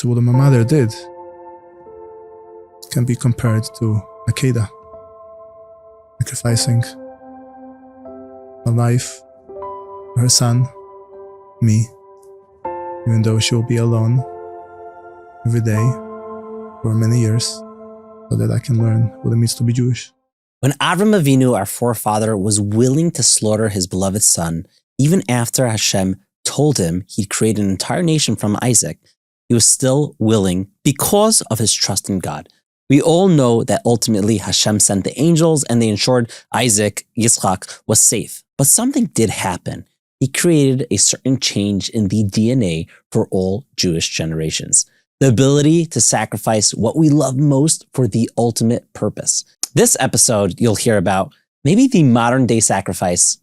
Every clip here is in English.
So what my mother did can be compared to Akeda, sacrificing her life, her son, me, even though she will be alone every day for many years, so that I can learn what it means to be Jewish. When Avram Avinu, our forefather, was willing to slaughter his beloved son, even after Hashem told him he'd create an entire nation from Isaac, he was still willing because of his trust in God. We all know that ultimately Hashem sent the angels and they ensured Isaac, Yitzchak, was safe. But something did happen. He created a certain change in the DNA for all Jewish generations. The ability to sacrifice what we love most for the ultimate purpose. This episode, you'll hear about maybe the modern day sacrifice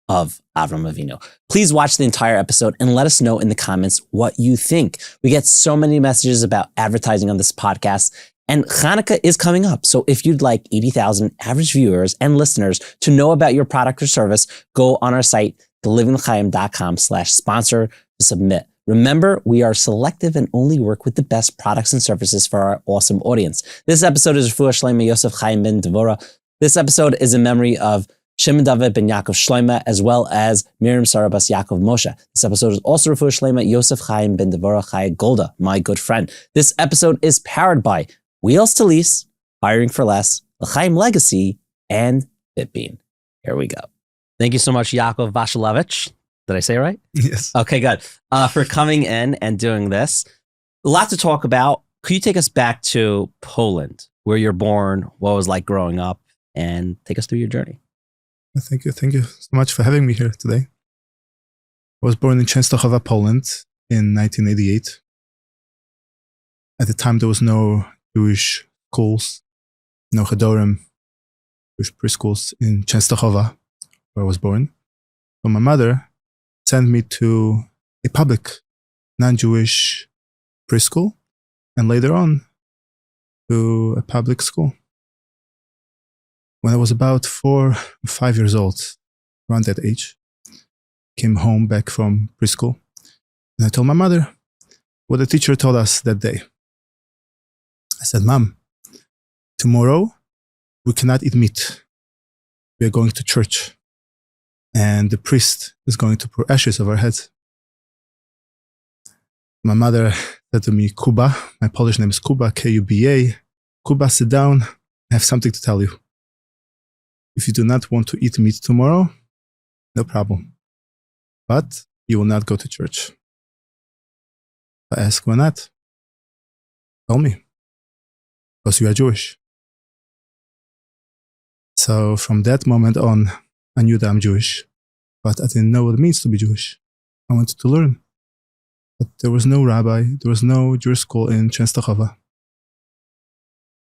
of Avram Avinu. Please watch the entire episode and let us know in the comments what you think. We get so many messages about advertising on this podcast, and Hanukkah is coming up. So if you'd like 80,000 average viewers and listeners to know about your product or service, go on our site, thelivingchaim.com/sponsor to submit. Remember, we are selective and only work with the best products and services for our awesome audience. This episode is Refuah Shleima Yosef Chaim ben Devorah. This episode is in memory of Shimon David ben Yaakov Shloima, as well as Miriam Sarah bas Yaakov Moshe. This episode is also Refuah Shleima Yosef Chaim ben Devorah Chaya Golda, my good friend. This episode is powered by Wheels to Lease, Hiring for Less, L'Chaim Legacy, and BitBean. Here we go. Thank you so much, Yakov Wasilewicz. Did I say it right? Yes. Okay, good. For coming in and doing this. A lot to talk about. Could you take us back to Poland, where you're born, what it was like growing up, and take us through your journey? Thank you. Thank you so much for having me here today. I was born in Częstochowa, Poland in 1988. At the time, there was no Jewish schools, no Chedorim, Jewish preschools in Częstochowa, where I was born. So my mother sent me to a public, non-Jewish preschool, and later on to a public school. When I was about 4 or 5 years old, around that age, came home back from preschool, and I told my mother what the teacher told us that day. I said, "Mom, tomorrow we cannot eat meat. We are going to church, and the priest is going to pour ashes over our heads." My mother said to me, "Kuba," my Polish name is Kuba, K-U-B-A, "Kuba, sit down, I have something to tell you. If you do not want to eat meat tomorrow, no problem. But you will not go to church." I asked, "Why not?" "Tell me." "Because you are Jewish." So from that moment on, I knew that I'm Jewish, but I didn't know what it means to be Jewish. I wanted to learn. But there was no rabbi, there was no Jewish school in Częstochowa.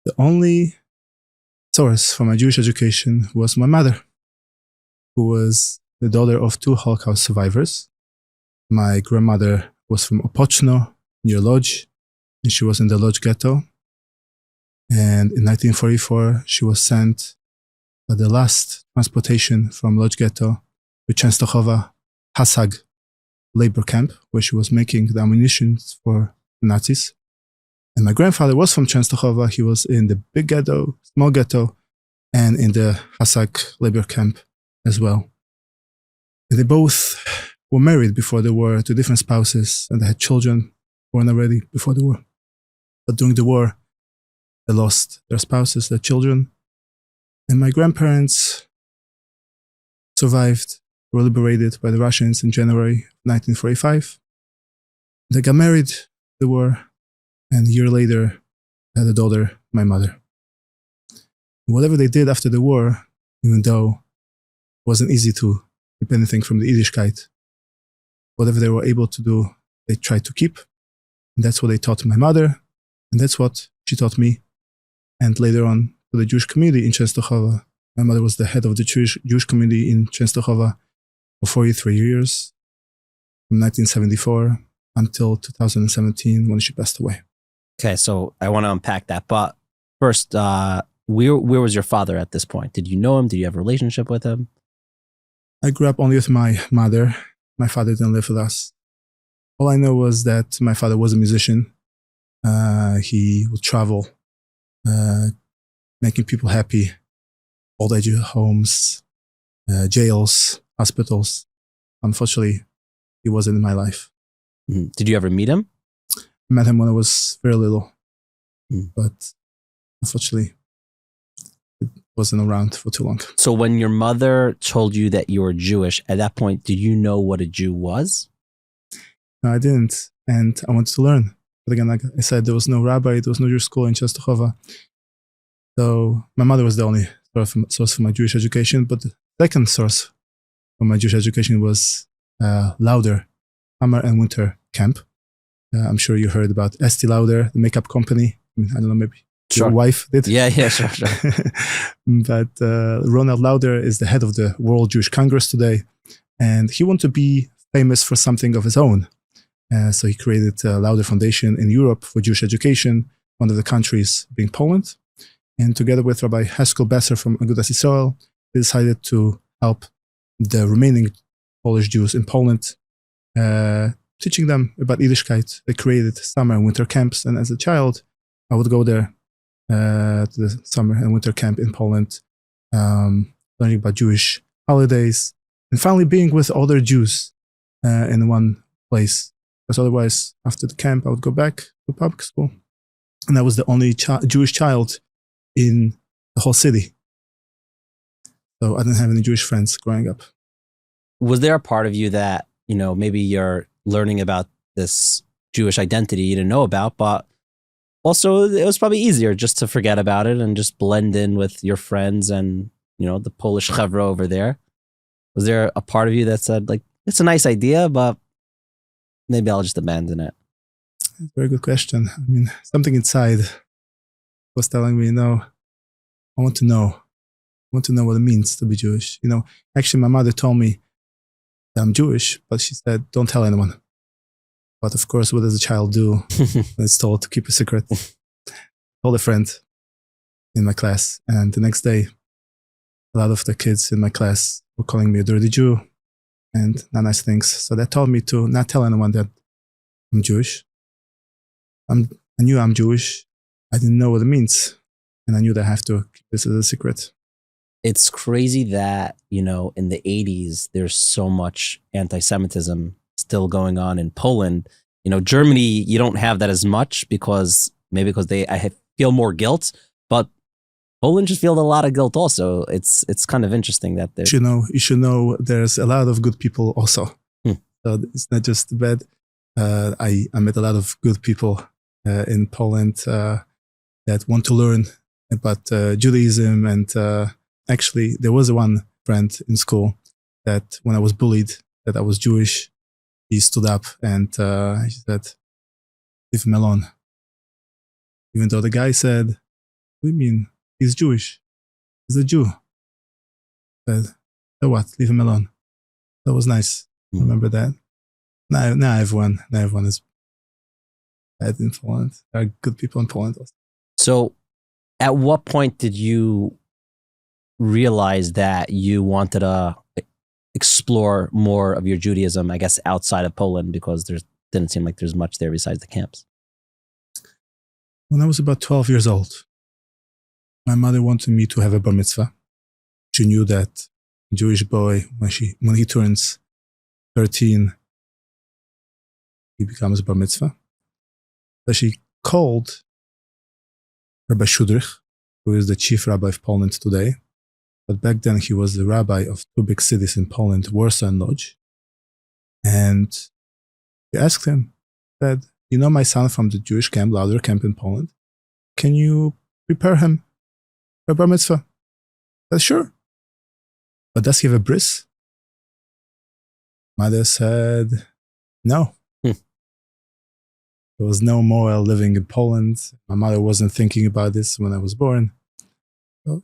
The only source for my Jewish education was my mother, who was the daughter of 2 Holocaust survivors. My grandmother was from Opoczno, near Lodz, and she was in the Lodz ghetto. And in 1944, she was sent by the last transportation from Lodz ghetto to Częstochowa Hasag labor camp, where she was making the ammunition for the Nazis. And my grandfather was from Częstochowa. He was in the big ghetto, small ghetto, and in the Hasag labor camp as well. And they both were married before the war to different spouses, and they had children born already before the war. But during the war, they lost their spouses, their children. And my grandparents survived, were liberated by the Russians in January 1945. They got married, the war, and a year later, had a daughter, my mother. Whatever they did after the war, even though it wasn't easy to keep anything from the Yiddishkeit, whatever they were able to do, they tried to keep. And that's what they taught my mother, and that's what she taught me. And later on, to the Jewish community in Częstochowa. My mother was the head of the Jewish community in Częstochowa for 43 years, from 1974 until 2017 when she passed away. Okay, so I want to unpack that. But first, where was your father at this point? Did you know him? Did you have a relationship with him? I grew up only with my mother. My father didn't live with us. All I know was that my father was a musician. He would travel, making people happy, old age homes, jails, hospitals. Unfortunately, he wasn't in my life. Mhm. Did you ever meet him? I met him when I was very little, Mm. but unfortunately, it wasn't around for too long. So when your mother told you that you were Jewish, at that point, did you know what a Jew was? No, I didn't, and I wanted to learn. But again, like I said, there was no rabbi, there was no Jewish school in Częstochowa. So my mother was the only source for my Jewish education, but the second source for my Jewish education was Lauder, summer and winter camp. I'm sure you heard about Estee Lauder, the makeup company. I mean, I don't know, maybe your wife did. Yeah, sure. But Ronald Lauder is the head of the World Jewish Congress today, and he wanted to be famous for something of his own. So he created Lauder Foundation in Europe for Jewish education, one of the countries being Poland. And together with Rabbi Haskell Besser from Agudas Yisrael, they decided to help the remaining Polish Jews in Poland, teaching them about Yiddishkeit. They created summer and winter camps. And as a child, I would go there to the summer and winter camp in Poland, learning about Jewish holidays, and finally being with other Jews in one place. Because otherwise, after the camp, I would go back to public school. And I was the only Jewish child in the whole city. So I didn't have any Jewish friends growing up. Was there a part of you that, maybe you're learning about this Jewish identity you didn't know about, but also it was probably easier just to forget about it and just blend in with your friends and, the Polish chevra over there? Was there a part of you that said, like, it's a nice idea, but maybe I'll just abandon it? Very good question. I mean, something inside was telling me, no, I want to know. I want to know what it means to be Jewish. Actually, my mother told me that I'm Jewish, but she said, don't tell anyone. But of course, what does a child do when it's told to keep a secret? Told a friend in my class. And the next day, a lot of the kids in my class were calling me a dirty Jew and not nice things. So that taught me to not tell anyone that I'm Jewish. I knew I'm Jewish. I didn't know what it means. And I knew that I have to keep this as a secret. It's crazy that, in the 80s, there's so much anti-Semitism still going on in Poland. Germany, you don't have that as much because I feel more guilt, but Poland just feels a lot of guilt also. It's kind of interesting that there. You should know there's a lot of good people also. So it's not just bad. I met a lot of good people in Poland that want to learn about Judaism. And actually, there was one friend in school that when I was bullied that I was Jewish, he stood up and he said, leave him alone. Even though the guy said, what do you mean? He's Jewish. He's a Jew. I said, so what? Leave him alone. That was nice. Remember that? Now everyone is bad in Poland. There are good people in Poland also. So at what point did you realize that you wanted to explore more of your Judaism, I guess, outside of Poland, because there didn't seem like there's much there besides the camps? When I was about 12 years old, my mother wanted me to have a bar mitzvah. She knew that a Jewish boy, when he turns 13, he becomes a bar mitzvah. So she called Rabbi Shudrich, who is the chief rabbi of Poland today. But back then he was the rabbi of two big cities in Poland, Warsaw and Lodz. And he asked him, said, my son from the Jewish camp, Lauder camp in Poland, can you prepare him for bar mitzvah? I said, sure. But does he have a bris? Mother said, no. There was no more living in Poland. My mother wasn't thinking about this when I was born. So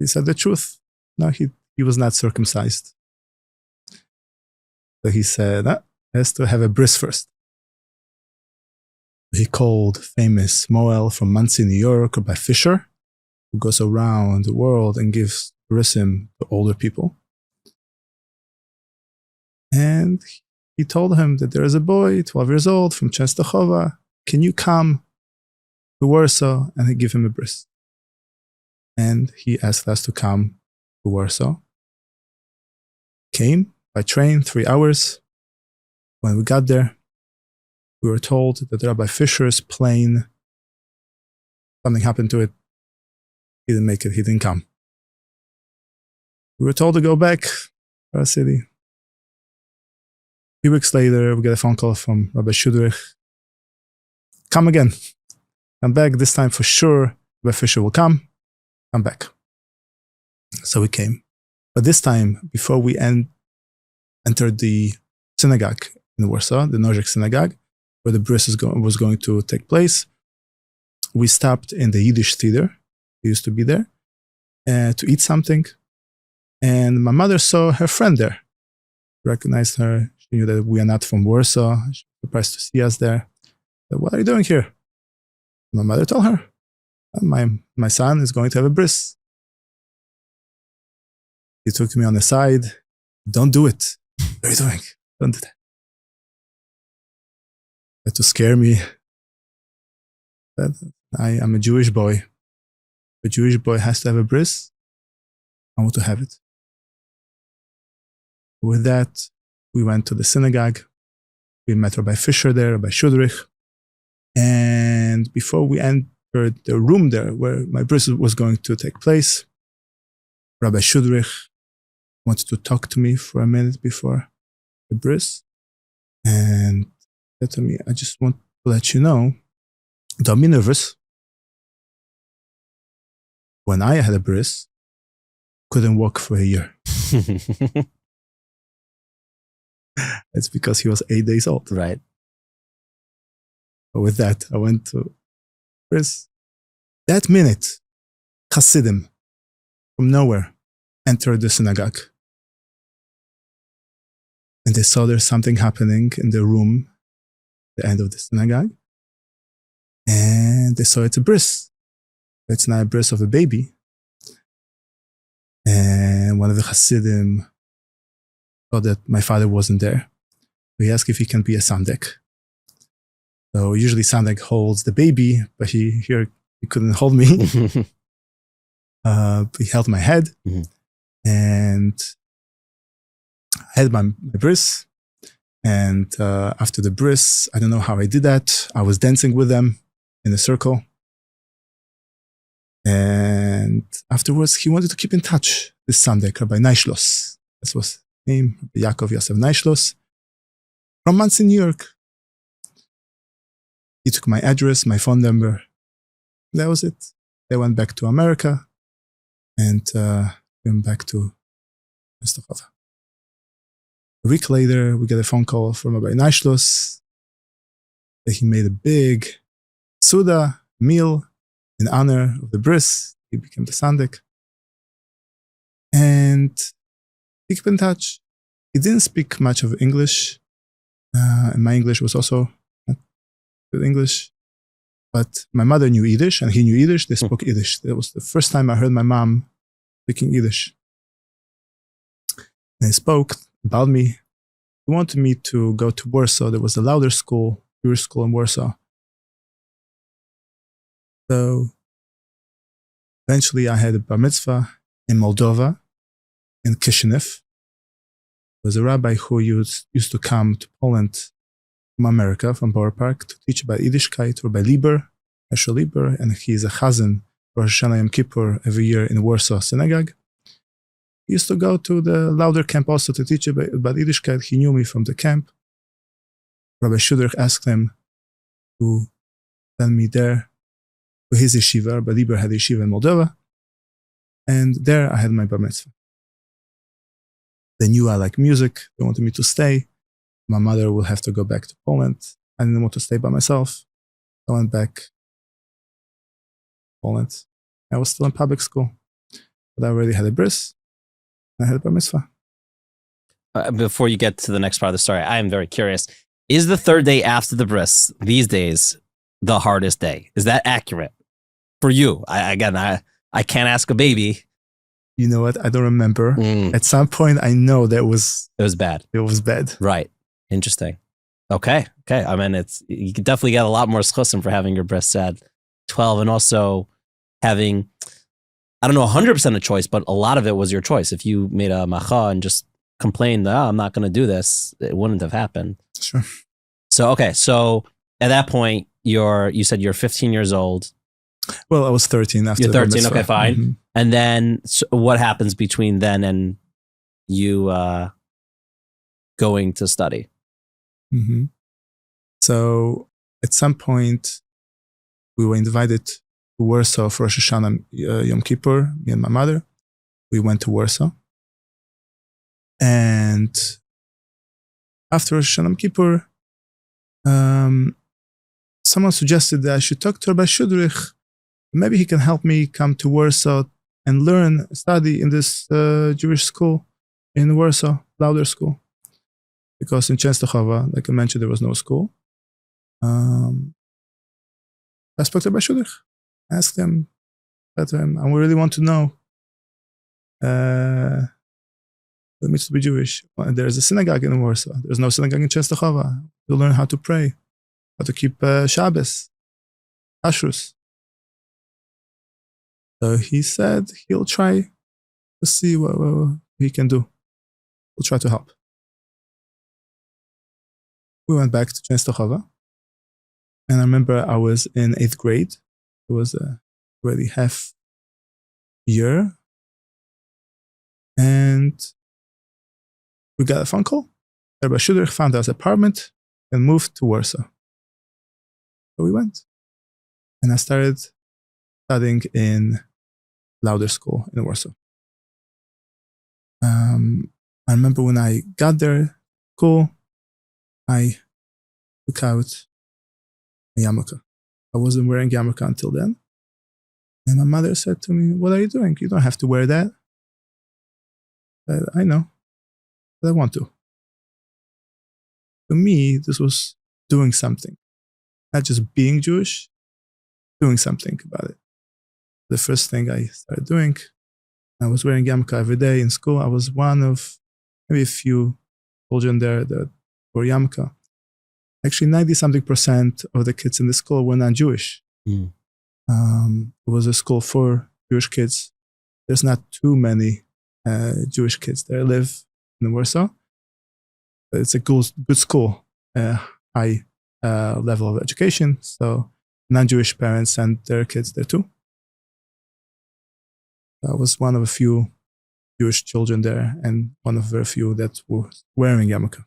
he said the truth. No, he was not circumcised. So he said, he has to have a bris first. He called famous Moel from Muncie, New York, Rabbi Fisher, who goes around the world and gives brisim to older people. And he told him that there is a boy, 12 years old, from Częstochowa. Can you come to Warsaw and he gave him a bris. And he asked us to come to Warsaw. Came by train, 3 hours. When we got there, we were told that Rabbi Fisher's plane, something happened to it. He didn't make it. He didn't come. We were told to go back to our city. A few weeks later, we get a phone call from Rabbi Shudrich. Come again. Come back. This time for sure, Rabbi Fisher will come. Come back. So we came. But this time, before we entered the synagogue in Warsaw, the Nozick synagogue, where the bris was going to take place, we stopped in the Yiddish theater. We used to be there to eat something. And my mother saw her friend there. Recognized her. She knew that we are not from Warsaw. She was surprised to see us there. Said, what are you doing here? My mother told her, my son is going to have a bris. He took me on the side. Don't do it. What are you doing? Don't do that. Had to scare me. But I am a Jewish boy. A Jewish boy has to have a bris. I want to have it. With that, we went to the synagogue. We met Rabbi Fisher there, Rabbi Shudrich. And before we entered the room there where my bris was going to take place, Rabbi Shudrich wanted to talk to me for a minute before the bris. And said to me, I just want to let you know, don't be nervous. When I had a bris, couldn't walk for a year. It's because he was 8 days old. Right. But with that, I went to bris. That minute, Hasidim from nowhere entered the synagogue. And they saw there's something happening in the room, the end of the synagogue. And they saw it's a bris. It's not a bris of a baby. And one of the Hasidim saw that my father wasn't there. So he asked if he can be a sandek. So usually sandek holds the baby, but he couldn't hold me. He held my head. Mm-hmm. And I had my bris. And after the bris, I don't know how I did that. I was dancing with them in a circle. And afterwards, he wanted to keep in touch. This sandek, Rabbi Neishlos. That was his name, Yakov Neishlos, from Monsey, New York. He took my address, my phone number. That was it. They went back to America and came back to Estachava. A week later, we get a phone call from Rabbi Neishlos that he made a big Suda meal in honor of the bris. He became the sandek. And we kept in touch. He didn't speak much of English. And my English was also not good English. But my mother knew Yiddish and he knew Yiddish. They spoke Yiddish. That was the first time I heard my mom speaking Yiddish. And he spoke about me. He wanted me to go to Warsaw. There was a louder school, Jewish school in Warsaw. So eventually I had a bar mitzvah in Moldova, in Kishinev. There was a rabbi who used to come to Poland from America, from Borough Park, to teach about Yiddishkeit, Rabbi Lieber, Hershel Lieber, and he is a chazan for Rosh Hashanah Yom Kippur every year in Warsaw Synagogue. He used to go to the louder camp also to teach about Yiddishkeit. He knew me from the camp. Rabbi Shudrich asked him to send me there to his yeshiva. Rabbi Lieber had a yeshiva in Moldova. And there I had my bar mitzvah. They knew I like music. They wanted me to stay. My mother will have to go back to Poland. I didn't want to stay by myself. I went back to Poland. I was still in public school. But I already had a bris. I had a bar mitzvah. Before you get to the next part of the story, I am very curious. Is the third day after the bris these days the hardest day? Is that accurate for you? I can't ask a baby. You know what? I don't remember. At some point, I know that it was bad. It was bad. Right. Interesting. Okay. I mean, you could definitely get a lot more schusim for having your bris sad 12 and also having, I don't know, 100% of choice, but a lot of it was your choice. If you made a macha and just complained that, I'm not going to do this, it wouldn't have happened. Sure. So, okay. So at that point, you said you're 15 years old. Well, I was 13 after. You're 13. Okay, fine. Mm-hmm. And then what happens between then and you going to study? Mm-hmm. So at some point, we were invited to Warsaw for Rosh Hashanah Yom Kippur, me and my mother. We went to Warsaw. And after Rosh Hashanah Yom Kippur, someone suggested that I should talk to Rabbi Shudrich. Maybe he can help me come to Warsaw and study in this Jewish school in Warsaw, Lauder School. Because in Częstochowa, like I mentioned, there was no school. I spoke to Rabbi Shudrich. I asked him, said to him, I really want to know what it means to be Jewish. There's a synagogue in Warsaw. There's no synagogue in Częstochowa. You learn how to pray, how to keep Shabbos, Kashrus. So he said he'll try to see what he can do. He'll try to help. We went back to Częstochowa. And I remember I was in 8th grade. It was already half year. And we got a phone call. Rabbi Shudrich found us an apartment and moved to Warsaw. So we went. And I started studying in Lauder School in Warsaw. I remember when I got there, school, I took out a yarmulke. I wasn't wearing yarmulke until then. And my mother said to me, what are you doing? You don't have to wear that. I know, but I want to. For me, this was doing something. Not just being Jewish, doing something about it. The first thing I started doing, I was wearing yarmulke every day in school. I was one of maybe a few children there that wore yarmulke. Actually, 90-something% of the kids in the school were non-Jewish. It was a school for Jewish kids. There's not too many Jewish kids there live in Warsaw. It's a good school, high level of education. So non-Jewish parents send their kids there too. I was one of a few Jewish children there and one of very few that were wearing yarmulke.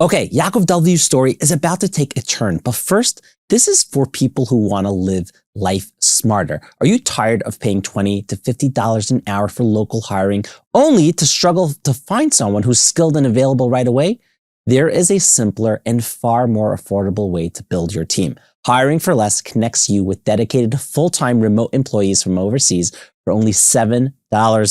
Okay, Yaakov W's story is about to take a turn, but first, this is for people who want to live life smarter. Are you tired of paying $20 to $50 an hour for local hiring only to struggle to find someone who's skilled and available right away? There is a simpler and far more affordable way to build your team. Hiring for Less connects you with dedicated full-time remote employees from overseas for only $7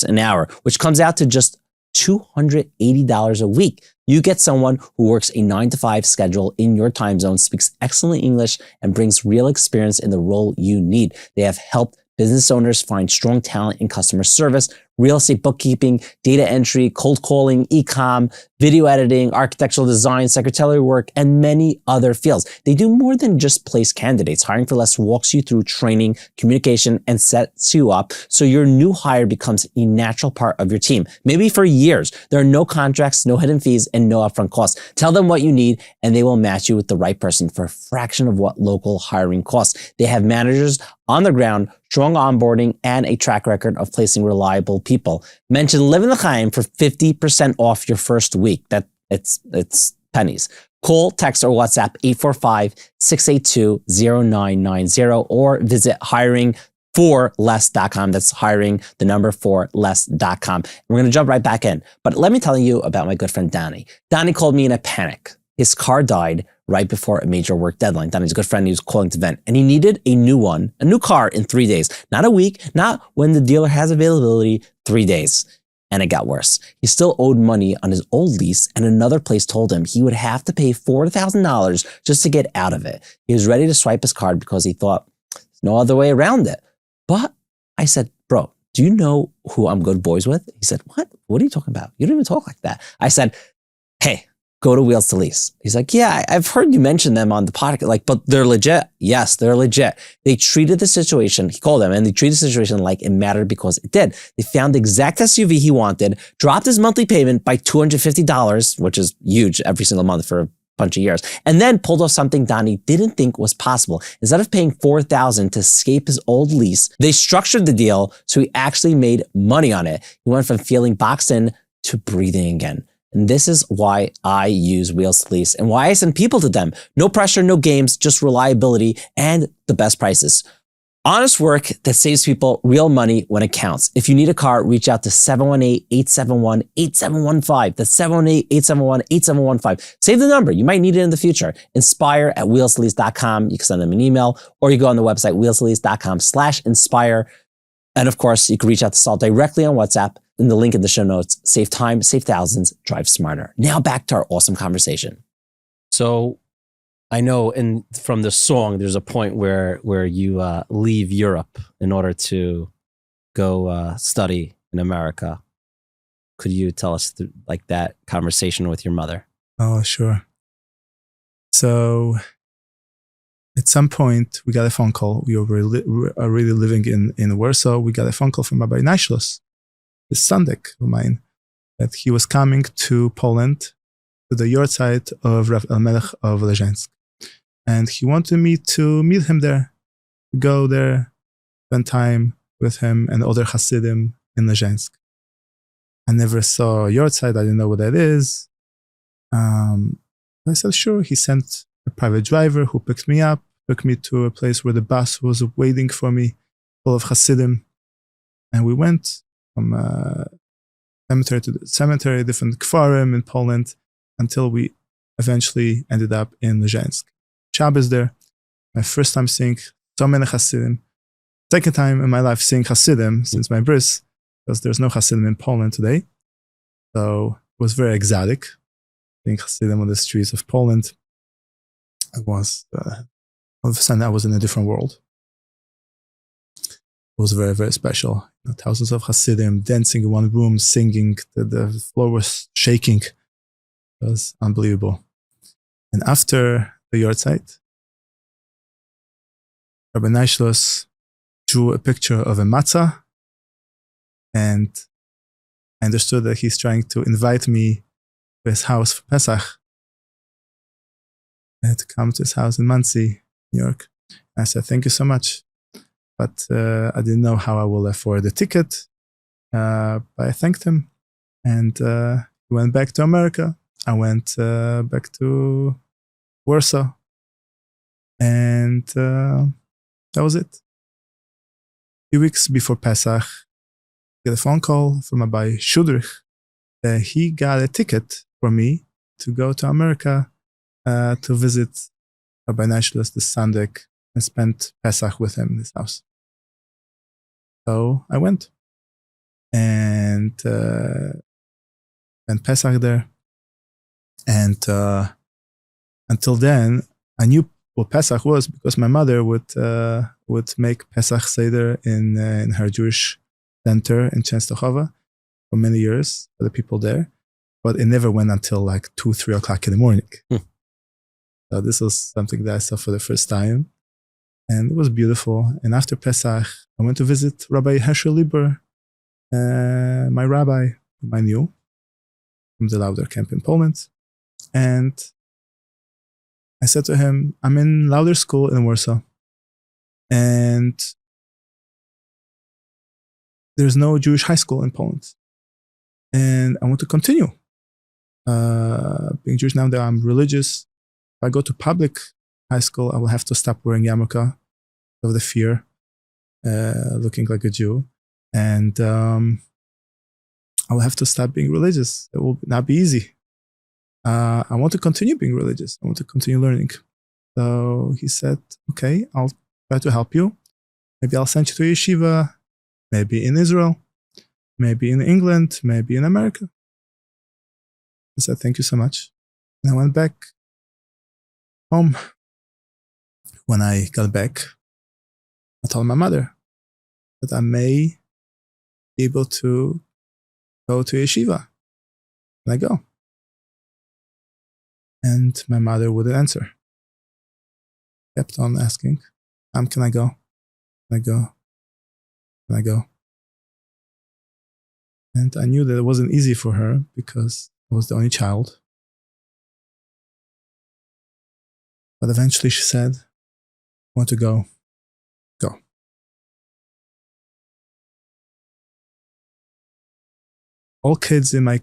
an hour, which comes out to just $280 a week. You get someone who works a 9-to-5 schedule in your time zone, speaks excellent English, and brings real experience in the role you need. They have helped business owners find strong talent in customer service, real estate bookkeeping, data entry, cold calling, e-com, video editing, architectural design, secretarial work, and many other fields. They do more than just place candidates. Hiring for Less walks you through training, communication, and sets you up so your new hire becomes a natural part of your team, maybe for years. There are no contracts, no hidden fees, and no upfront costs. Tell them what you need, and they will match you with the right person for a fraction of what local hiring costs. They have managers on the ground, strong onboarding, and a track record of placing reliable people. Mention Living the Chaim for 50% off your first week. It's pennies. Call, text, or WhatsApp 845-682-0990 or visit hiringforless.com. That's hiring4less.com. We're going to jump right back in. But let me tell you about my good friend Danny. Danny called me in a panic. His car died right before a major work deadline. Danny's a good friend. He was calling to vent, and he needed a new car in 3 days. Not a week, not when the dealer has availability, 3 days. And it got worse. He still owed money on his old lease, and another place told him he would have to pay $4,000 just to get out of it. He was ready to swipe his card because he thought there's no other way around it. But I said, bro, do you know who I'm good boys with? He said, what? What are you talking about? You don't even talk like that. I said, hey, go to Wheels to Lease. He's like, yeah, I've heard you mention them on the podcast, like, but they're legit. Yes, they're legit. They treated the situation, he called them, and they treated the situation like it mattered because it did. They found the exact SUV he wanted, dropped his monthly payment by $250, which is huge every single month for a bunch of years, and then pulled off something Donnie didn't think was possible. Instead of paying $4,000 to escape his old lease, they structured the deal so he actually made money on it. He went from feeling boxed in to breathing again. And this is why I use Wheels to Lease and why I send people to them. No pressure, no games, just reliability and the best prices. Honest work that saves people real money when it counts. If you need a car, reach out to 718-871-8715. That's 718-871-8715. Save the number. You might need it in the future. Inspire@wheelstolease.com. You can send them an email, or you go on the website, wheelstolease.com/inspire. And of course, you can reach out to Saul directly on WhatsApp in the link in the show notes. Save time, save thousands, drive smarter. Now back to our awesome conversation. So I know from the song, there's a point where you leave Europe in order to go study in America. Could you tell us like that conversation with your mother? Oh, sure. So at some point, we got a phone call. We were really living in Warsaw. We got a phone call from Rabbi Nashlos, this Sandek of mine, that he was coming to Poland, to the yahrzeit of Rav Elmelech of Lezhensk. And he wanted me to meet him there, go there, spend time with him and other Hasidim in Lezhensk. I never saw a yahrzeit. I didn't know what that is. I said, sure. He sent a private driver who picked me up, took me to a place where the bus was waiting for me, full of Hasidim. And we went from cemetery to cemetery, different kfarim in Poland, until we eventually ended up in Lezhensk. Shabbos there, my first time seeing so many Hasidim. Second time in my life seeing Hasidim since my bris, because there's no Hasidim in Poland today. So it was very exotic, seeing Hasidim on the streets of Poland. I was, all of a sudden I was in a different world. It was very, very special. You know, thousands of Hasidim dancing in one room, singing. The floor was shaking. It was unbelievable. And after the yahrzeit, Rabbi Nashlos drew a picture of a matzah, and I understood that he's trying to invite me to his house for Pesach. I had to come to his house in Monsey, New York. I said, thank you so much. But I didn't know how I will afford the ticket. But I thanked him. And we went back to America. I went back to Warsaw. And that was it. A few weeks before Pesach, I got a phone call from Rabbi Shudrich. He got a ticket for me to go to America to visit Rabbi Nashlos, the Sandek, and spend Pesach with him in his house. So I went and spent Pesach there. And until then, I knew what Pesach was because my mother would make Pesach Seder in her Jewish center in Częstochowa for many years for the people there. But it never went until like 2-3 o'clock in the morning. So this was something that I saw for the first time. And it was beautiful. And after Pesach, I went to visit Rabbi Herschel Lieber, my rabbi, whom I knew from the Lauder camp in Poland. And I said to him, I'm in Lauder school in Warsaw. And there's no Jewish high school in Poland. And I want to continue being Jewish. Now that I'm religious, if I go to public high school, I will have to stop wearing yarmulke of the fear, looking like a Jew. And I will have to stop being religious. It will not be easy. I want to continue being religious. I want to continue learning. So he said, okay, I'll try to help you. Maybe I'll send you to yeshiva, maybe in Israel, maybe in England, maybe in America. I said, thank you so much. And I went back home. When I got back, I told my mother that I may be able to go to yeshiva. And I go. And my mother wouldn't answer. Kept on asking, can I go? Can I go? Can I go? And I knew that it wasn't easy for her because I was the only child. But eventually she said, I want to go. Go. All kids in my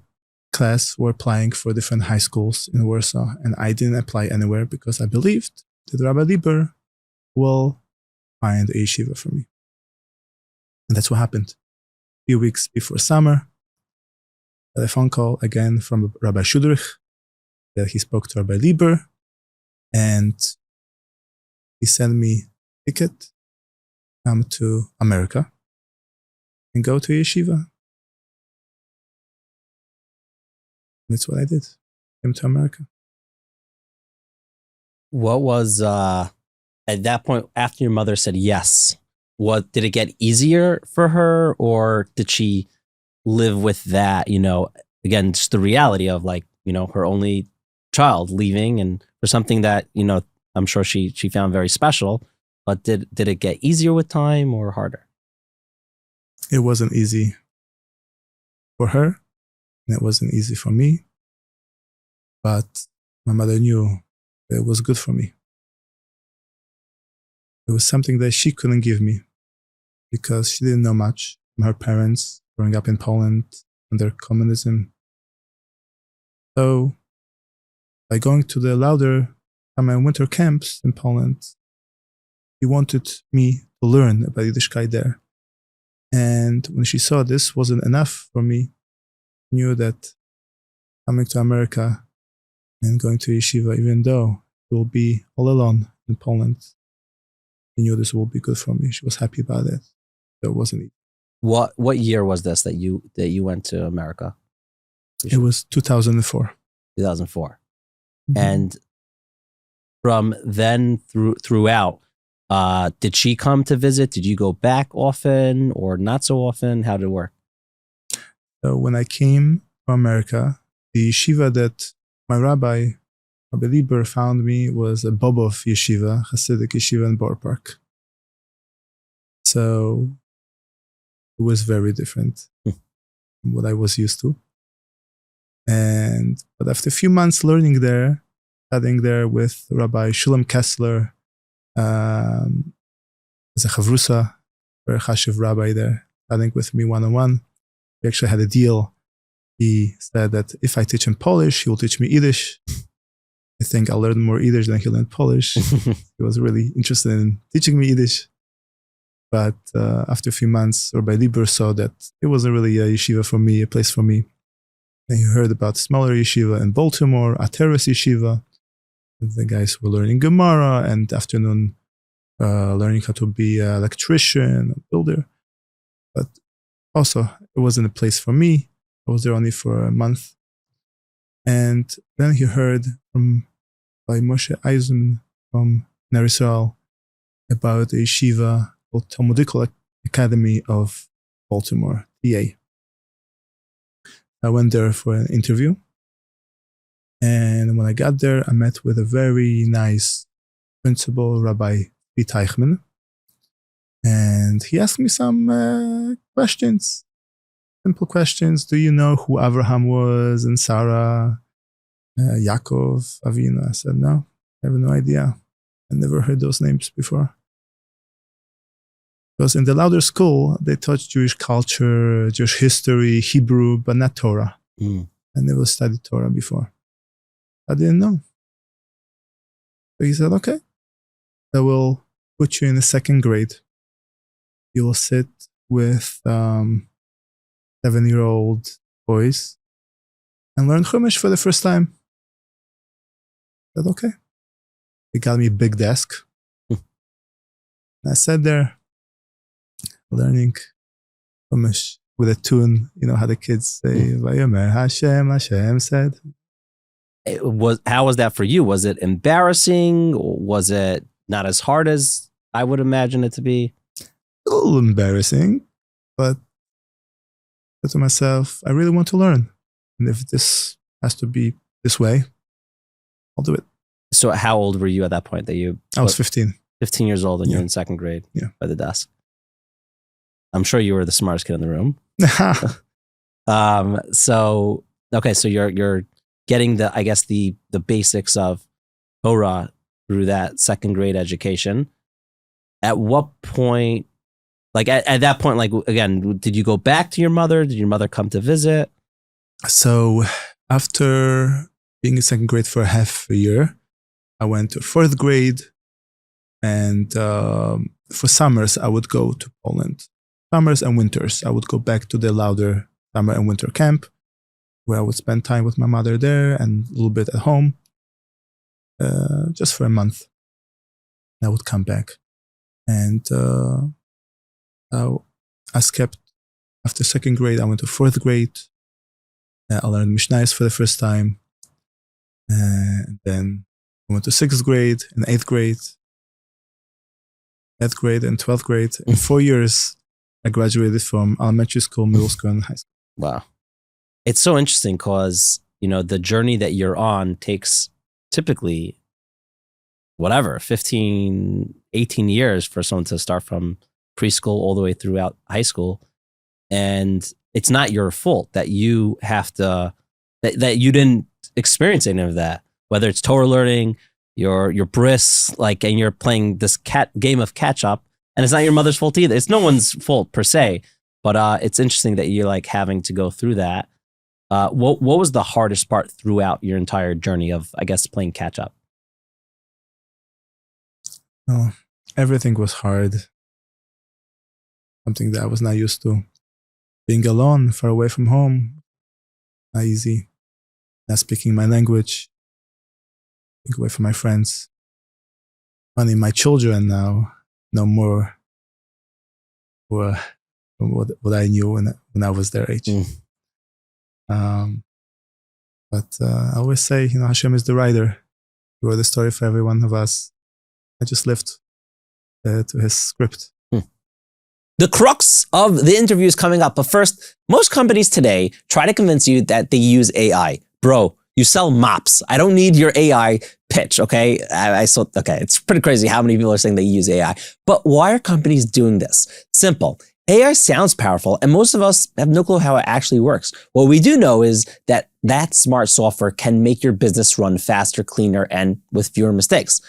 class were applying for different high schools in Warsaw, and I didn't apply anywhere because I believed that Rabbi Lieber will find a yeshiva for me. And that's what happened. A few weeks before summer, I had a phone call again from Rabbi Shudrich that he spoke to Rabbi Lieber, and he sent me a ticket, come to America, and go to yeshiva. That's what I did. Came to America. What was, at that point, after your mother said yes, what did it get easier for her, or did she live with that, again, just the reality of her only child leaving, and for something that, I'm sure she found very special, but did it get easier with time or harder? It wasn't easy for her, and it wasn't easy for me, but my mother knew that it was good for me. It was something that she couldn't give me because she didn't know much from her parents growing up in Poland under communism. So by going to the Lauder summer and winter camps in Poland, she wanted me to learn about Yiddishkeit there. And when she saw this wasn't enough for me, she knew that coming to America and going to yeshiva, even though it will be all alone in Poland, she knew this will be good for me. She was happy about it. So it wasn't easy. What year was this that you went to America? It was 2004. 2004. Mm-hmm. And from then throughout, did she come to visit? Did you go back often or not so often? How did it work? So when I came to America, the yeshiva that my Rabbi Lieber found me was a Bobov yeshiva, Hasidic yeshiva in Borough Park. So it was very different from what I was used to. But after a few months learning there, studying there with Rabbi Shulam Kessler, as a chavrusa, very chashiv rabbi there, studying with me one-on-one. We actually had a deal. He said that if I teach him Polish, he will teach me Yiddish. I think I'll learn more Yiddish than he learned Polish. He was really interested in teaching me Yiddish. But after a few months, Rabbi Lieber saw that it wasn't really a yeshiva for me, a place for me. And he heard about smaller yeshiva in Baltimore, Ateres Yeshiva. The guys were learning Gemara and afternoon learning how to be an electrician, a builder. But also, it wasn't a place for me. I was there only for a month. And then he heard by Moshe Eisen from Ner Yisrael about a yeshiva called Talmudical Academy of Baltimore, TA. I went there for an interview. And when I got there, I met with a very nice principal, Rabbi Teichman. And he asked me some questions, simple questions. Do you know who Abraham was and Sarah, Yakov, Avinu? I said, no, I have no idea. I never heard those names before. Because in the Lauder school, they taught Jewish culture, Jewish history, Hebrew, but not Torah. I never studied Torah before. I didn't know. So he said, okay, I will put you in the second grade. You will sit with 7-year-old boys and learn Chumash for the first time. I said, okay. He got me a big desk. And I sat there learning Chumash with a tune. You know how the kids say, Vayomer Hashem, Hashem said. How was that for you? Was it embarrassing? Or was it not as hard as I would imagine it to be? A little embarrassing, but I said to myself, I really want to learn. And if this has to be this way, I'll do it. So how old were you at that point that you... I was 15. 15 years old and Yeah. you're in second grade Yeah. by the desk. I'm sure you were the smartest kid in the room. So you're getting the, I guess, the basics of Torah through that second grade education. At what point, like at that point, like again, did you go back to your mother? Did your mother come to visit? So after being in second grade for half a year, I went to fourth grade, and for summers I would go to Poland. Summers and winters I would go back to the Lauder summer and winter camp, where I would spend time with my mother there and a little bit at home, just for a month. I would come back, and I skipped after second grade. I went to fourth grade. I learned Mishnayos for the first time, and then I went to sixth grade and eighth grade, and 12th grade. In 4 years, I graduated from elementary school, middle school, and high school. Wow. It's so interesting because, the journey that you're on takes typically 15, 18 years for someone to start from preschool all the way throughout high school. And it's not your fault that you have to, that you didn't experience any of that, whether it's Torah learning, your bris, and you're playing this game of catch up, and it's not your mother's fault either. It's no one's fault per se, but it's interesting that you're having to go through that. What was the hardest part throughout your entire journey of, I guess, playing catch up? Oh, everything was hard. Something that I was not used to. Being alone, far away from home, not easy. Not speaking my language, being away from my friends. Funny, my children now know more from what I knew when I was their age. But I always say, Hashem is the writer. He wrote the story for every one of us. I just lived to his script. The crux of the interview is coming up. But first, most companies today try to convince you that they use AI. Bro, you sell mops. I don't need your AI pitch, okay? It's pretty crazy how many people are saying they use AI. But why are companies doing this? Simple. AI sounds powerful, and most of us have no clue how it actually works. What we do know is that smart software can make your business run faster, cleaner, and with fewer mistakes.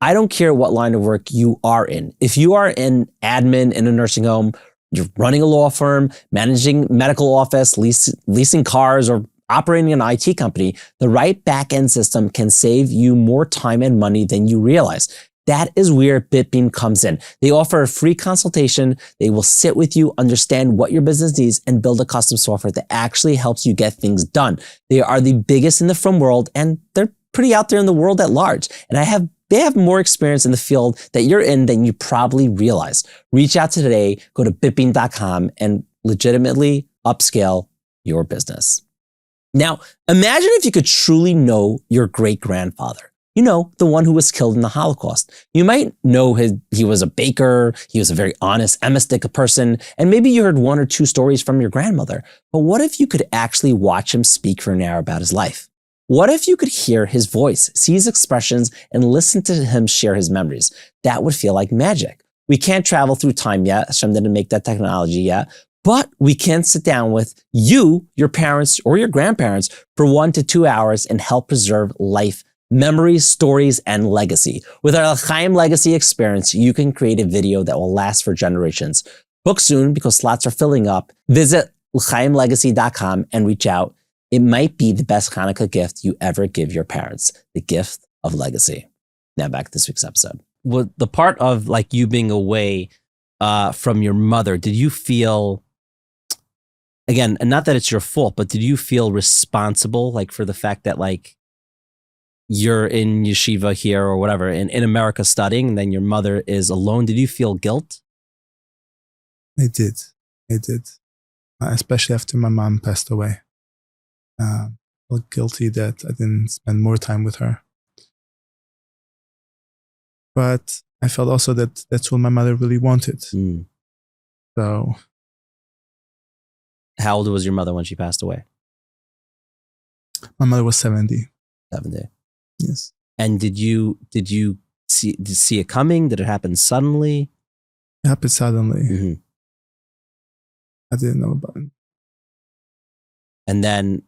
I don't care what line of work you are in. If you are in admin in a nursing home, you're running a law firm, managing medical office, leasing cars, or operating an IT company, the right back-end system can save you more time and money than you realize. That is where BitBean comes in. They offer a free consultation. They will sit with you, understand what your business needs, and build a custom software that actually helps you get things done. They are the biggest in the frum world, and they're pretty out there in the world at large. And they have more experience in the field that you're in than you probably realize. Reach out today, go to bitbean.com and legitimately upscale your business. Now, imagine if you could truly know your great-grandfather. The one who was killed in the Holocaust. You might know he was a baker, he was a very honest, emistic person, and maybe you heard one or two stories from your grandmother. But what if you could actually watch him speak for an hour about his life? What if you could hear his voice, see his expressions, and listen to him share his memories? That would feel like magic. We can't travel through time yet. Hashem didn't make that technology yet. But we can sit down with you, your parents, or your grandparents for 1 to 2 hours and help preserve life, memories, stories, and legacy. With our L'chaim Legacy experience, you can create a video that will last for generations. Book soon because slots are filling up. Visit l'chaimlegacy.com and reach out. It might be the best Hanukkah gift you ever give your parents, the gift of legacy. Now back to this week's episode. Well, the part of you being away from your mother, did you feel, again, and not that it's your fault, but did you feel responsible for the fact that you're in yeshiva here or whatever, in America studying, and then your mother is alone? Did you feel guilt? I did. Especially after my mom passed away. I felt guilty that I didn't spend more time with her. But I felt also that that's what my mother really wanted. So. How old was your mother when she passed away? My mother was 70. 70. Yes. And did you see it coming? Did it happen suddenly? It happened suddenly. Mm-hmm. I didn't know about it. And then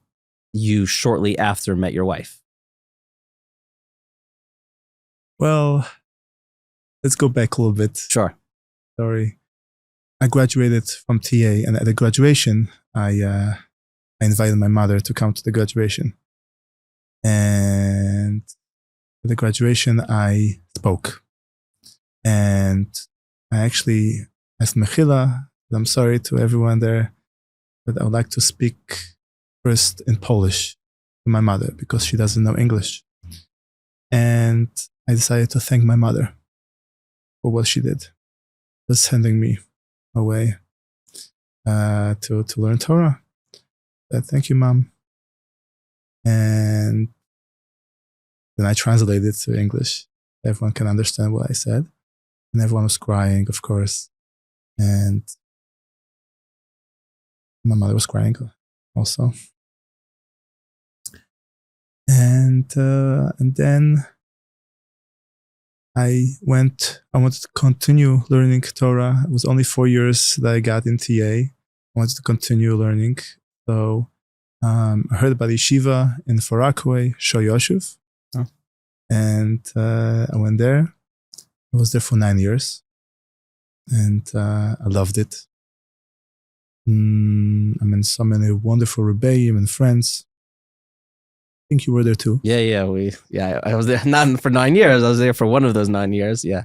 you shortly after met your wife. Well, let's go back a little bit. Sure. Sorry. I graduated from TA, and at the graduation, I invited my mother to come to the graduation. And at the graduation, I spoke. And I actually asked Mechila, I'm sorry to everyone there, but I would like to speak first in Polish to my mother because she doesn't know English. And I decided to thank my mother for what she did, for sending me away to learn Torah. Thank you, Mom. And then I translated it to English. Everyone can understand what I said. And everyone was crying, of course. And my mother was crying also. And then I wanted to continue learning Torah. It was only 4 years that I got in TA. I wanted to continue learning. So I heard about yeshiva in Far Rockaway, Shor Yoshuv. Oh. And I went there. I was there for 9 years. And I loved it. I met so many wonderful rebbeim and friends. I think you were there too. Yeah. I was there not for 9 years. I was there for one of those 9 years. Yeah.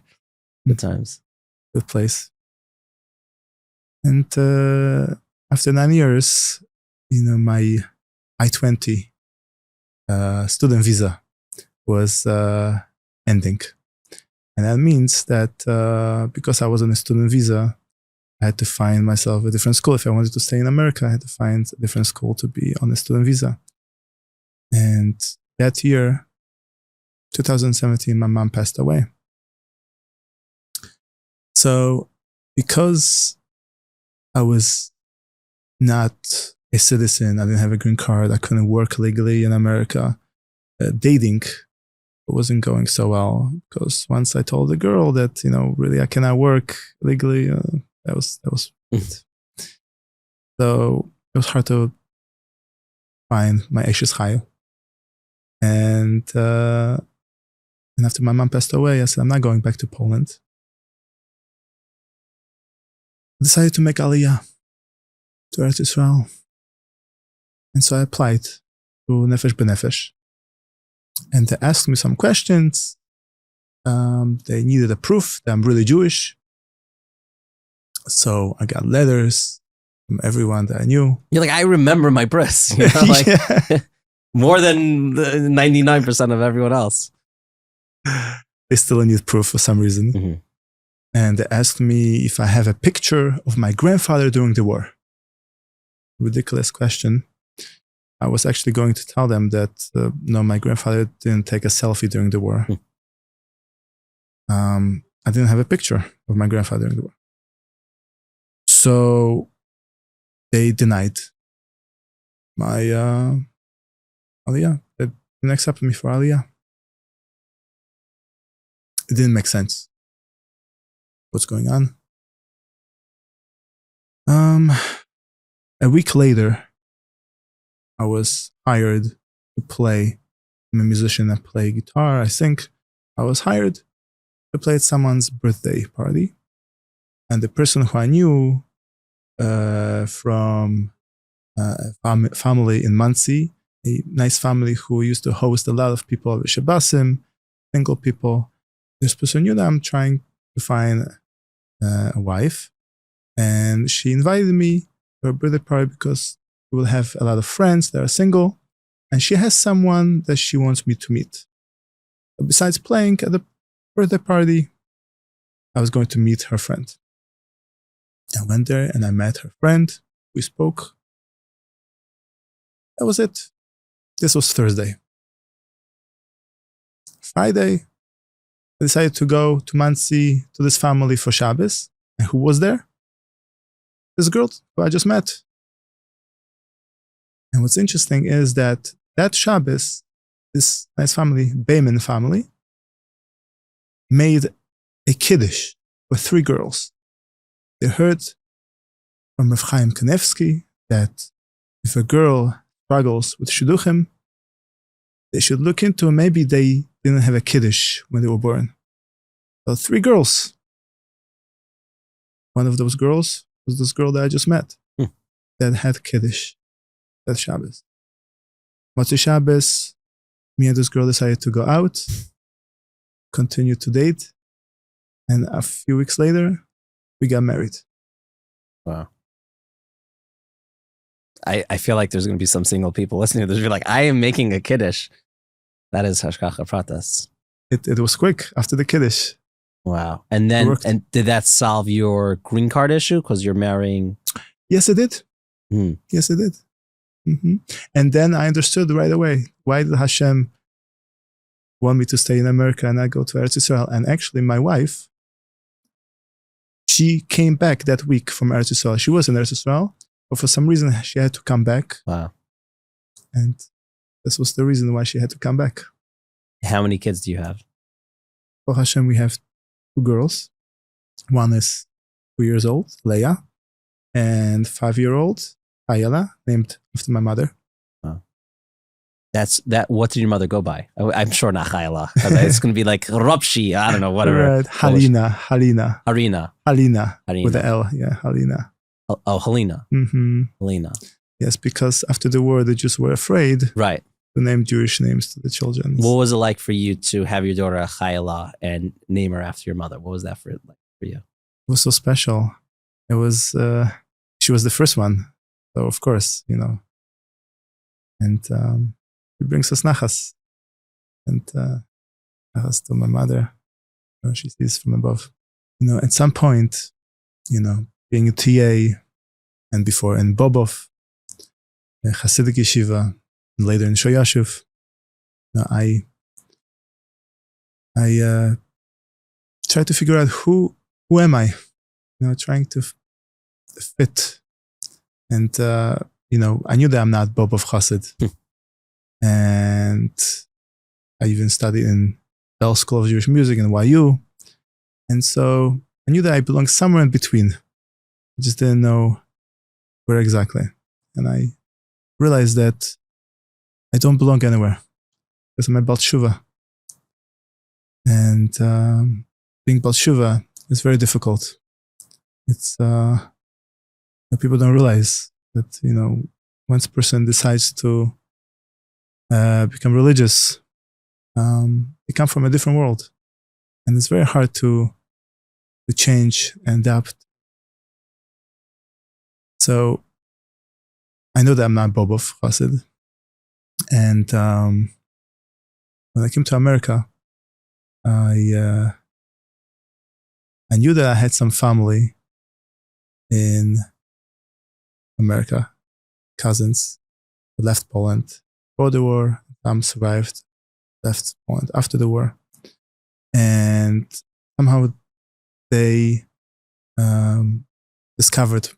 Good times. Good place. And after 9 years, my I-20 student visa was ending. And that means that because I was on a student visa, I had to find myself a different school. If I wanted to stay in America, I had to find a different school to be on a student visa. And that year, 2017, my mom passed away. So because I was not a citizen, I didn't have a green card, I couldn't work legally in America, dating wasn't going so well. Because once I told the girl that, really I cannot work legally, that was it. So it was hard to find my Eshes Chayil. And after my mom passed away, I said, I'm not going back to Poland. I decided to make Aliyah to Eretz Israel. And so I applied to Nefesh B'Nefesh. And they asked me some questions. They needed a proof that I'm really Jewish. So I got letters from everyone that I knew. You're like, I remember my bris. Yeah. More than 99% of everyone else. They still need proof for some reason. Mm-hmm. And they asked me if I have a picture of my grandfather during the war. Ridiculous question. I was actually going to tell them that, no, my grandfather didn't take a selfie during the war. I didn't have a picture of my grandfather during the war. So they denied my Aliyah. They didn't accept me for Aliyah. It didn't make sense. What's going on? A week later, I was hired to play. I'm a musician. I play guitar. I think I was hired to play at someone's birthday party. And the person who I knew from a family in Monsey, a nice family who used to host a lot of people at Shabbosim, single people. This person knew that I'm trying to find a wife. And she invited me to her birthday party because we will have a lot of friends that are single. And she has someone that she wants me to meet. But besides playing at the birthday party, I was going to meet her friend. I went there and I met her friend. We spoke. That was it. This was Thursday. Friday, I decided to go to Monsey to this family for Shabbos. And who was there? This girl who I just met. And what's interesting is that Shabbos, this nice family, Bayman family, made a kiddush for 3 girls. They heard from Rav Chaim Kanevsky that if a girl struggles with shidduchim, they should look into maybe they didn't have a kiddush when they were born. So 3 girls. One of those girls was this girl that I just met that had kiddush that Shabbos. Motzei Shabbos, me and this girl decided to go out, continue to date, and a few weeks later, we got married. Wow. I feel like there's going to be some single people listening to this. You're like, I am making a kiddush. That is hashgacha pratas. It was quick after the kiddush. Wow. And then, and did that solve your green card issue? Because you're marrying. Yes, it did. Yes, it did. Mm-hmm. And then I understood right away, why did Hashem want me to stay in America and not go to Eretz Yisrael? And actually, my wife, she came back that week from Eretz Yisrael. She was in Eretz Yisrael, but for some reason, she had to come back. Wow. And this was the reason why she had to come back. How many kids do you have? For Hashem, we have 2 girls. One is 2 years old, Leah, and 5-year-old, Ayala, named after my mother. Wow. What did your mother go by? I'm sure not Chayala. It's going to be like Ropshi, I don't know, whatever. Right. Halina. Harina. With the L, yeah, Halina. Oh, Helena. Mm-hmm. Helena. Yes, because after the war, the Jews were afraid to name Jewish names to the children. What was it like for you to have your daughter Chayala and name her after your mother? What was that for you? It was so special. It was, she was the first one. So of course, and it brings us nachas. And nachas to my mother. She sees from above. At some point, being a TA and before in Bobov, Hasidic Yeshiva, and later in Shoyashuv, I try to figure out who am I, trying to fit. And, I knew that I'm not Bobov Chassid. And I even studied in Bell School of Jewish Music in YU. And so I knew that I belonged somewhere in between. I just didn't know where exactly. And I realized that I don't belong anywhere because I'm a Bal Tshuva. And being Bal Tshuva is very difficult. It's people don't realize that, once a person decides to become religious, they come from a different world. And it's very hard to change and adapt. So I know that I'm not Bobov Chassid. And when I came to America, I knew that I had some family in America, cousins who left Poland before the war. Some survived, left Poland after the war. And somehow they discovered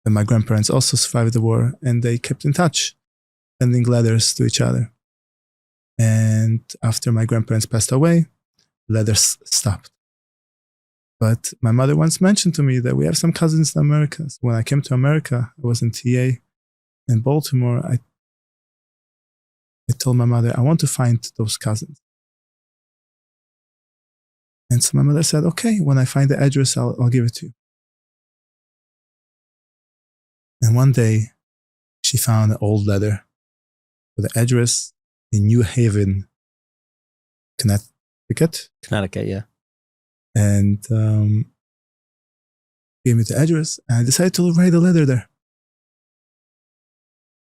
that my grandparents also survived the war, and they kept in touch, sending letters to each other. And after my grandparents passed away, letters stopped. But my mother once mentioned to me that we have some cousins in America. So when I came to America, I was in TA in Baltimore. I told my mother, I want to find those cousins. And so my mother said, okay, when I find the address, I'll give it to you. And one day, she found an old letter with the address in New Haven, Connecticut. Connecticut, yeah. And gave me the address, and I decided to write a letter there.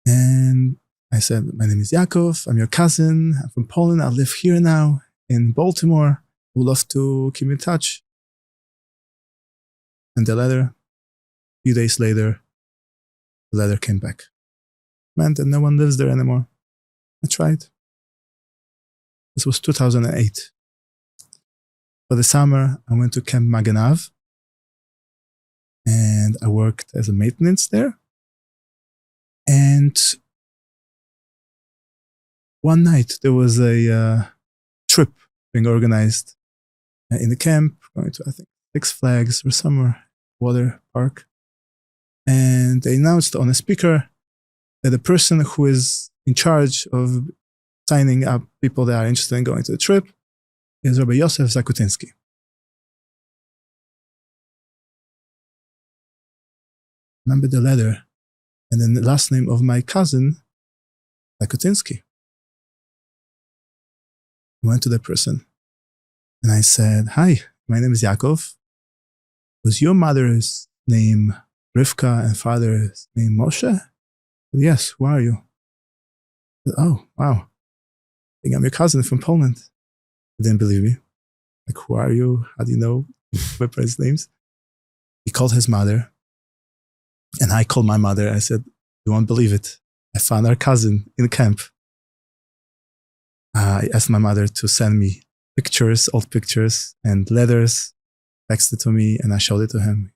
And I said, my name is Yaakov, I'm your cousin, I'm from Poland, I live here now in Baltimore, I would love to keep in touch. And the letter, a few days later, the letter came back. Meant that no one lives there anymore. I tried. This was 2008. For the summer, I went to Camp Maganav, and I worked as a maintenance there. And one night there was a trip being organized in the camp, going to, I think, Six Flags or somewhere, water park. And they announced on a speaker that the person who is in charge of signing up people that are interested in going to the trip is Rabbi Yosef Zakutinsky. Remember the letter, and then the last name of my cousin, Zakutinsky. I went to the person and I said, "Hi, my name is Yaakov. Was your mother's name Rivka and father's name Moshe?" I said, "Yes, who are you?" I said, "Oh, wow. I think I'm your cousin from Poland." He didn't believe me. Like, who are you? How do you know my parents' names? He called his mother. And I called my mother. I said, "You won't believe it. I found our cousin in the camp." I asked my mother to send me pictures, old pictures and letters, texted to me, and I showed it to him.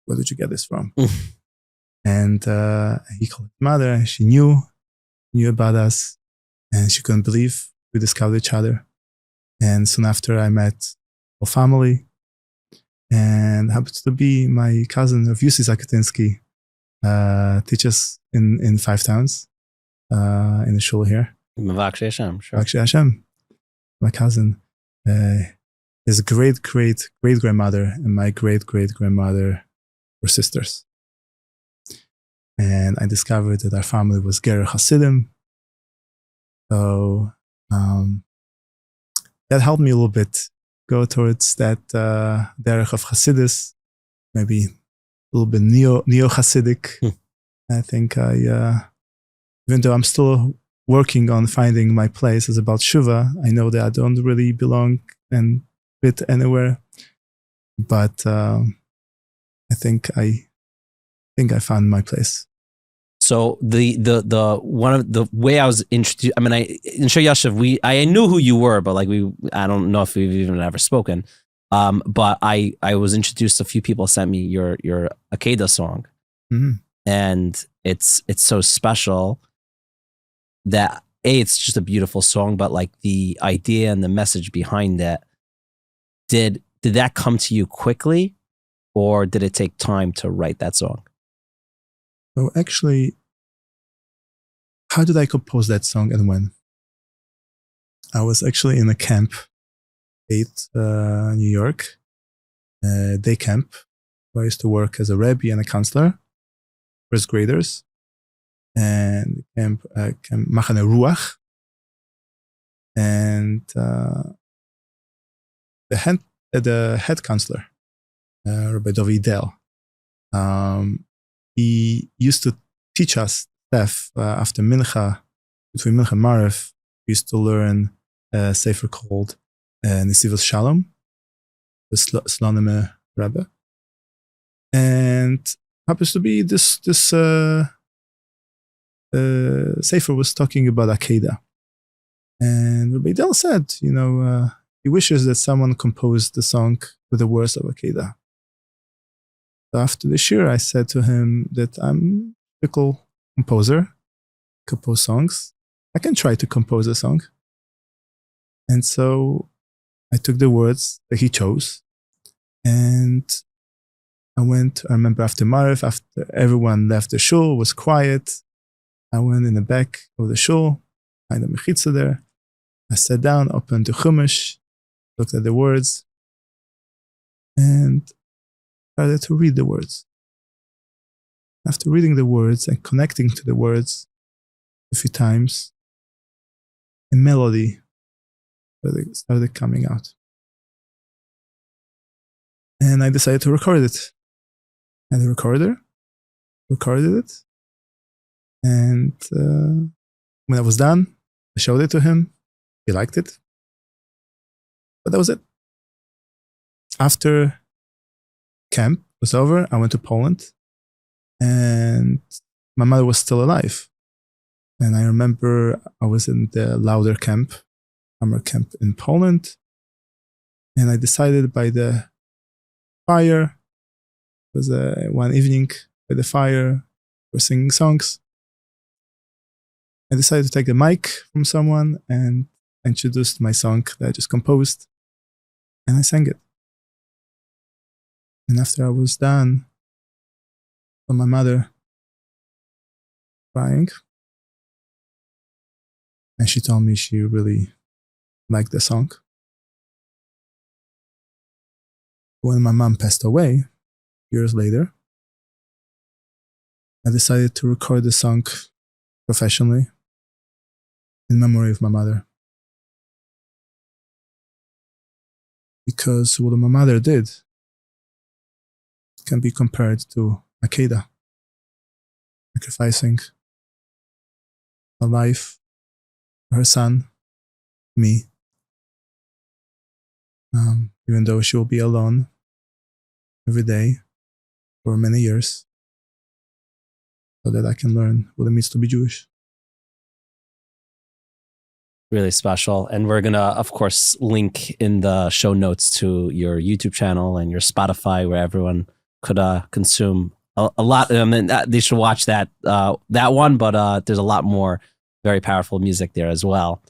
"Where did you get this from?" And he called his mother, and she knew about us, and she couldn't believe we discovered each other. And soon after, I met our family, and happens to be my cousin of Yussi Zakutinsky, teaches in 5 towns in the shul here. Mavakshi Hashem, sure. Mavakshi Hashem. My cousin, his great-great-great-grandmother and my great-great-grandmother were sisters. And I discovered that our family was Ger Hasidim. So that helped me a little bit go towards that derech of Hasidus, maybe a little bit neo-Hasidic. I think even though I'm still working on finding my place as about Shuva, I know that I don't really belong and fit anywhere. But I think I found my place. So the one of the way I was introduced, I mean, in Shir Yashav, I knew who you were, but like I don't know if we've even ever spoken. But I was introduced, a few people sent me your Akeda song. Mm-hmm. And it's so special that it's just a beautiful song, but like the idea and the message behind it, did that come to you quickly, or did it take time to write that song? So actually, how did I compose that song and when? I was actually in a camp, 8, New York, day camp, where I used to work as a Rebbe and a counselor, first graders, and camp Machane Ruach. And the head counselor, Rabbi Dovi Del, he used to teach us stuff after Mincha, between Mincha and Marev. We used to learn a sefer called Nesivos Shalom, the Slonime Rebbe. And happens to be this sefer was talking about Akeda. And Rabbi Del said, he wishes that someone composed the song with the words of Akeda. So after the shir, I said to him that I'm a typical composer, compose songs. I can try to compose a song. And so I took the words that he chose, and I remember after Marev, after everyone left the shul, was quiet, I went in the back of the shul, behind the mechitza there. I sat down, opened the Chumash, looked at the words, and started to read the words. After reading the words and connecting to the words a few times, a melody started coming out. And I decided to record it. And the recorder recorded it. And when I was done, I showed it to him. He liked it. But that was it. After camp was over, I went to Poland, and my mother was still alive. And I remember I was in the Lauder camp, summer camp in Poland, and I decided by the fire, it was one evening by the fire, we're singing songs. I decided to take the mic from someone and introduced my song that I just composed, and I sang it. And after I was done, I saw my mother crying, and she told me she really liked the song. When my mom passed away, years later, I decided to record the song professionally in memory of my mother. Because what my mother did can be compared to Akedah, sacrificing her life for her son, me, even though she will be alone every day for many years, so that I can learn what it means to be Jewish. Really special. And we're going to, of course, link in the show notes to your YouTube channel and your Spotify, where everyone could consume a lot. I mean, they should watch that one, but there's a lot more very powerful music there as well.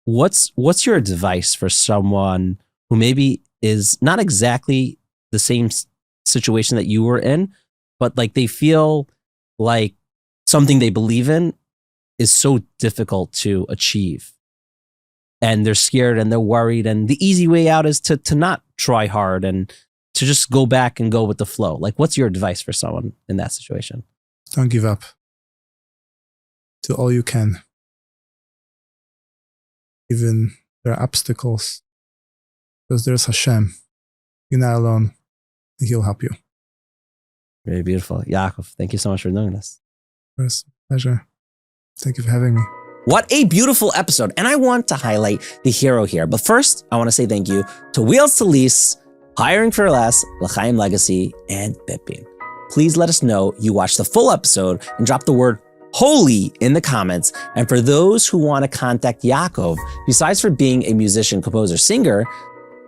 What's your advice for someone who maybe is not exactly the same situation that you were in, but like they feel like something they believe in is so difficult to achieve, and they're scared and they're worried, and the easy way out is to not try hard and to just go back and go with the flow? Like, what's your advice for someone in that situation? Don't give up. Do all you can. Even there are obstacles, because there's Hashem. You're not alone. He'll help you. Very beautiful. Yaakov, thank you so much for doing this. It was a pleasure. Thank you for having me. What a beautiful episode. And I want to highlight the hero here. But first, I want to say thank you to Wheels to Lease, Hiring for Less, L'Chaim Legacy, and BitBean. Please let us know you watched the full episode and drop the word holy in the comments. And for those who want to contact Yaakov, besides for being a musician, composer, singer,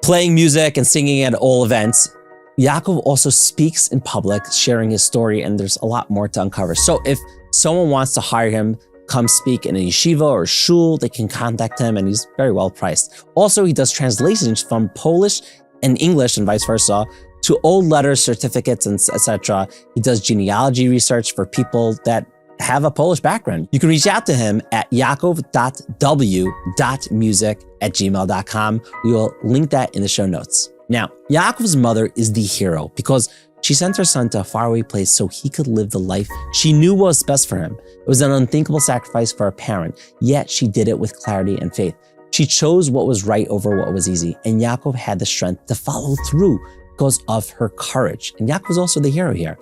playing music and singing at all events, Yaakov also speaks in public, sharing his story, and there's a lot more to uncover. So if someone wants to hire him, come speak in a yeshiva or shul, they can contact him, and he's very well priced. Also, he does translations from Polish and English and vice versa to old letters, certificates, and etc. He does genealogy research for people that have a Polish background. You can reach out to him at yakov.w.music@gmail.com. We will link that in the show notes. Now, Yaakov's mother is the hero because she sent her son to a faraway place so he could live the life she knew was best for him. It was an unthinkable sacrifice for a parent, yet she did it with clarity and faith. She chose what was right over what was easy, and Yaakov had the strength to follow through because of her courage. And Yaakov was also the hero here.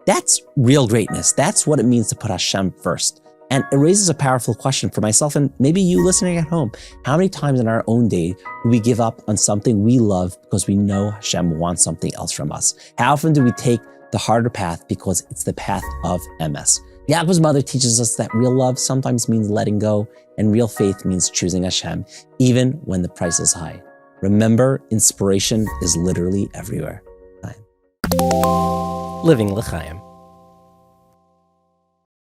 That's real greatness. That's what it means to put Hashem first. And it raises a powerful question for myself and maybe you listening at home. How many times in our own day do we give up on something we love because we know Hashem wants something else from us? How often do we take the harder path because it's the path of MS? Yaakov's mother teaches us that real love sometimes means letting go, and real faith means choosing Hashem, even when the price is high. Remember, inspiration is literally everywhere. Living L'Chaim.